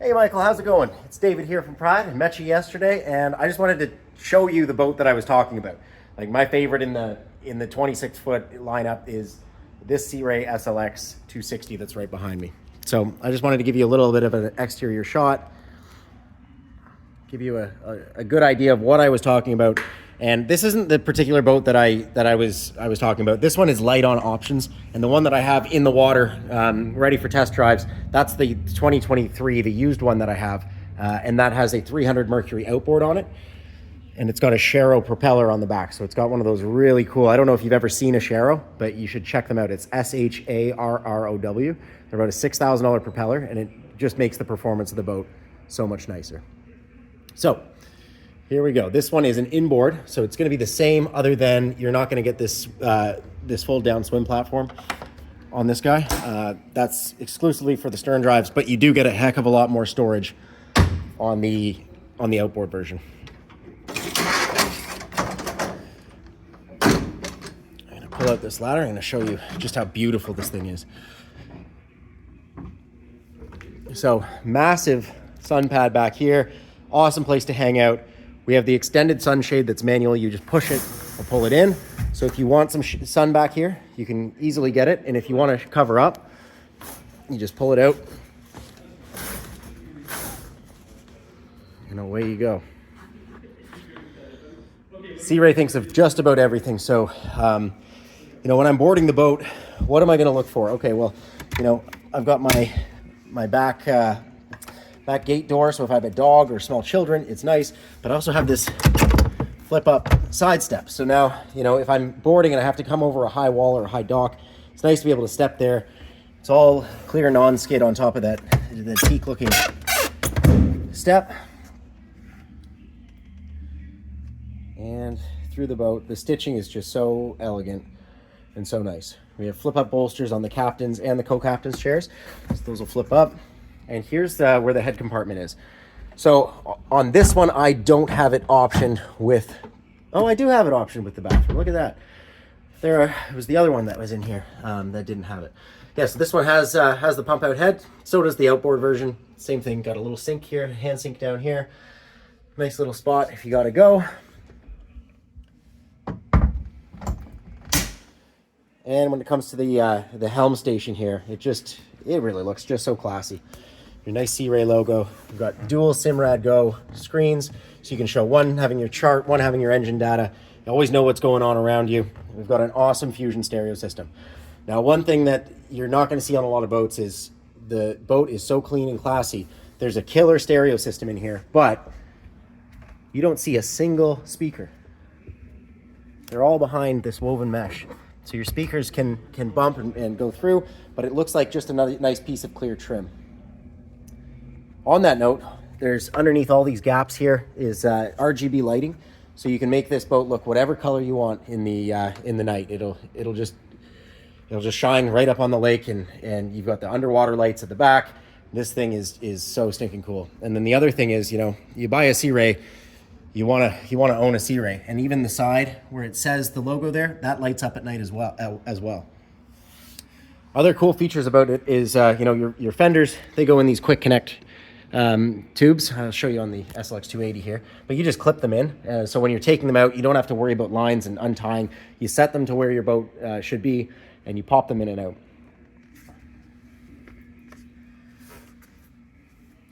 Hey Michael, how's it going? It's David here from Pride. I met you yesterday and I just wanted to show you the boat that I was talking about. Like my favorite in the 26 foot lineup is this Sea Ray SLX260 that's right behind me. So I just wanted to give you a little bit of an exterior shot, give you a good idea of what I was talking about. And this isn't the particular boat that I was talking about. This one is light on options, and the one that I have in the water, ready for test drives, that's the 2023, the used one that I have, and that has a 300 Mercury outboard on it, and it's got a Sharrow propeller on the back. So it's got one of those really cool. I don't know if you've ever seen a Sharrow, but you should check them out. It's SHARROW. They're about a $6,000 propeller, and it just makes the performance of the boat so much nicer. So here we go. This one is an inboard, so it's going to be the same, other than you're not going to get this this fold down swim platform on this guy. That's exclusively for the stern drives, but you do get a heck of a lot more storage on the outboard version. I'm going to pull out this ladder. I'm going to show you just how beautiful this thing is. So massive sun pad back here, awesome place to hang out. We have the extended sunshade that's manual. You just push it or pull it in. So if you want some sun back here, you can easily get it. And if you want to cover up, you just pull it out. And away you go. Sea Ray thinks of just about everything. So, when I'm boarding the boat, what am I going to look for? Okay, well, I've got my back gate door, so if I have a dog or small children, it's nice. But I also have this flip up side step. So now, if I'm boarding and I have to come over a high wall or a high dock, it's nice to be able to step there. It's all clear non-skid on top of the teak looking step. And through the boat, the stitching is just so elegant and so nice. We have flip up bolsters on the captain's and the co-captain's chairs. So those will flip up. And here's where the head compartment is. So on this one, I don't have it optioned with, I do have it optioned with the bathroom. Look at that. It was the other one that was in here that didn't have it. Yeah, so this one has the pump out head. So does the outboard version. Same thing, got a little sink here, hand sink down here. Nice little spot if you gotta go. And when it comes to the helm station here, it really looks just so classy. Your nice Sea Ray logo. We've got dual Simrad Go screens, so you can show one having your chart, one having your engine data. You always know what's going on around you. We've got an awesome Fusion stereo system. Now, one thing that you're not going to see on a lot of boats is the boat is so clean and classy. There's a killer stereo system in here, but you don't see a single speaker. They're all behind this woven mesh. So your speakers can bump and go through, but it looks like just another nice piece of clear trim. On that note, there's underneath all these gaps here is RGB lighting, so you can make this boat look whatever color you want in the night. It'll just shine right up on the lake, and you've got the underwater lights at the back. This thing is so stinking cool. And then the other thing is, you buy a Sea Ray, you wanna own a Sea Ray, and even the side where it says the logo there, that lights up at night as well. Other cool features about it is your fenders, they go in these quick connect tubes. I'll show you on the SLX280 here, but you just clip them in. So when you're taking them out, you don't have to worry about lines and untying. You set them to where your boat should be, and you pop them in and out.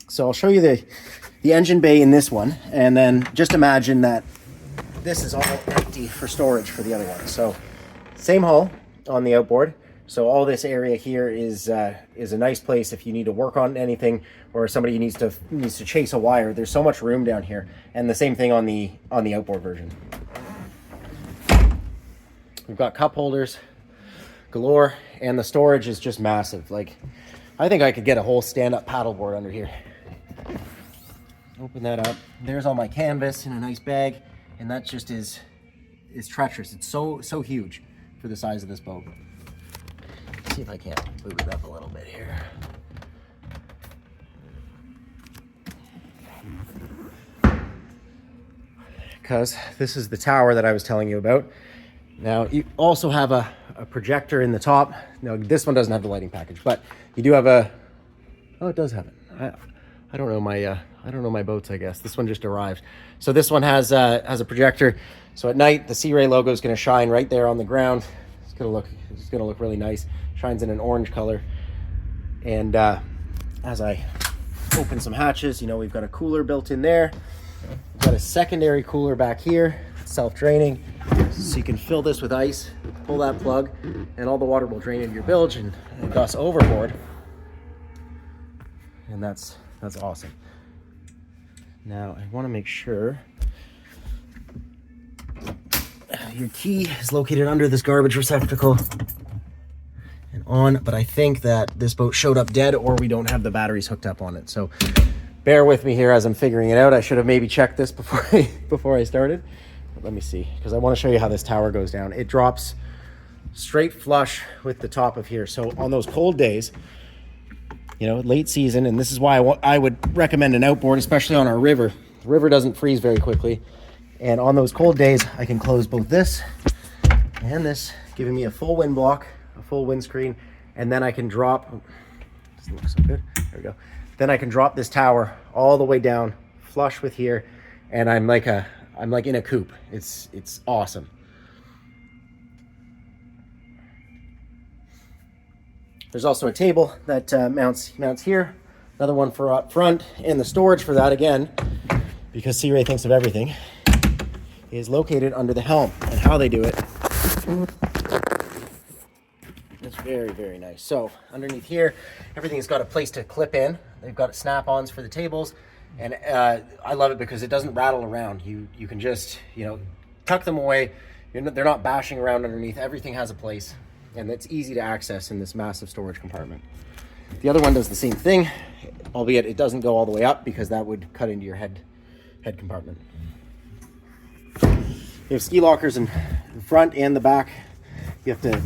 So I'll show you the engine bay in this one, and then just imagine that this is all empty for storage for the other one. So same hull on the outboard. So all this area here is a nice place if you need to work on anything, or somebody needs to chase a wire. There's so much room down here, and the same thing on the outboard version. We've got cup holders galore, and the storage is just massive. Like, I think I could get a whole stand-up paddleboard under here. Open that up. There's all my canvas in a nice bag, and that just is treacherous. It's so huge for the size of this boat. Let's see if I can't move it up a little bit here. Because this is the tower that I was telling you about. Now, you also have a projector in the top. Now, this one doesn't have the lighting package, but you do have oh, it does have it. I don't know my boats, I guess. This one just arrived. So this one has a projector. So at night, the Sea Ray logo is going to shine right there on the ground. It's going to look really nice. Shines in an orange color. And as I open some hatches, you know, we've got a cooler built in there. We've got a secondary cooler back here, self-draining. So you can fill this with ice, pull that plug, and all the water will drain into your bilge and gush overboard. And that's awesome. Now I want to make sure your key is located under this garbage receptacle and on, but I think that this boat showed up dead or we don't have the batteries hooked up on it. So bear with me here as I'm figuring it out. I should have maybe checked this before I started. But let me see, because I want to show you how this tower goes down. It drops straight flush with the top of here. So on those cold days, you know, late season, and this is why I would recommend an outboard, especially on our river. The river doesn't freeze very quickly. And on those cold days, I can close both this and this, giving me a full wind block, a full windscreen, and then I can drop, doesn't look so good, there we go. Then I can drop this tower all the way down, flush with here, and I'm like in a coop. It's awesome. There's also a table that mounts here. Another one for up front, and the storage for that, again, because Sea Ray thinks of everything, is located under the helm. And how they do it, it's very, very nice. So underneath here, everything's got a place to clip in. They've got snap-ons for the tables, and I love it because it doesn't rattle around. You can just, you know, tuck them away. They're not bashing around underneath. Everything has a place. And it's easy to access in this massive storage compartment. The other one does the same thing, albeit it doesn't go all the way up because that would cut into your head compartment. You have ski lockers in the front and the back. You have to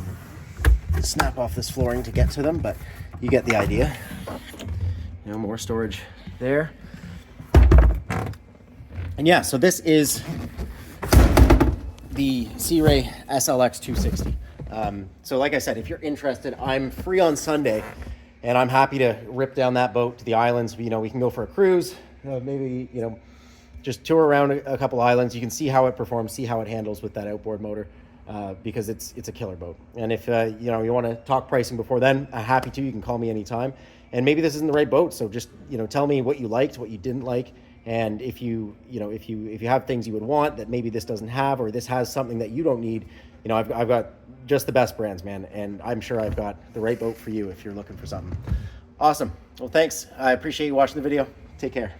snap off this flooring to get to them, but you get the idea. You know, more storage there. And yeah, so this is the Sea Ray SLX260. So like I said, if you're interested, I'm free on Sunday, and I'm happy to rip down that boat to the islands. You know, we can go for a cruise, maybe, you know, just tour around a couple islands. You can see how it performs, see how it handles with that outboard motor, because it's a killer boat. And if you know, you want to talk pricing before then, I'm happy to. You can call me anytime. And maybe this isn't the right boat, so just, you know, tell me what you liked, what you didn't like, and if you have things you would want that maybe this doesn't have, or this has something that you don't need. You know, I've got just the best brands, man, and I'm sure I've got the right boat for you if you're looking for something. Awesome. Well, thanks. I appreciate you watching the video. Take care.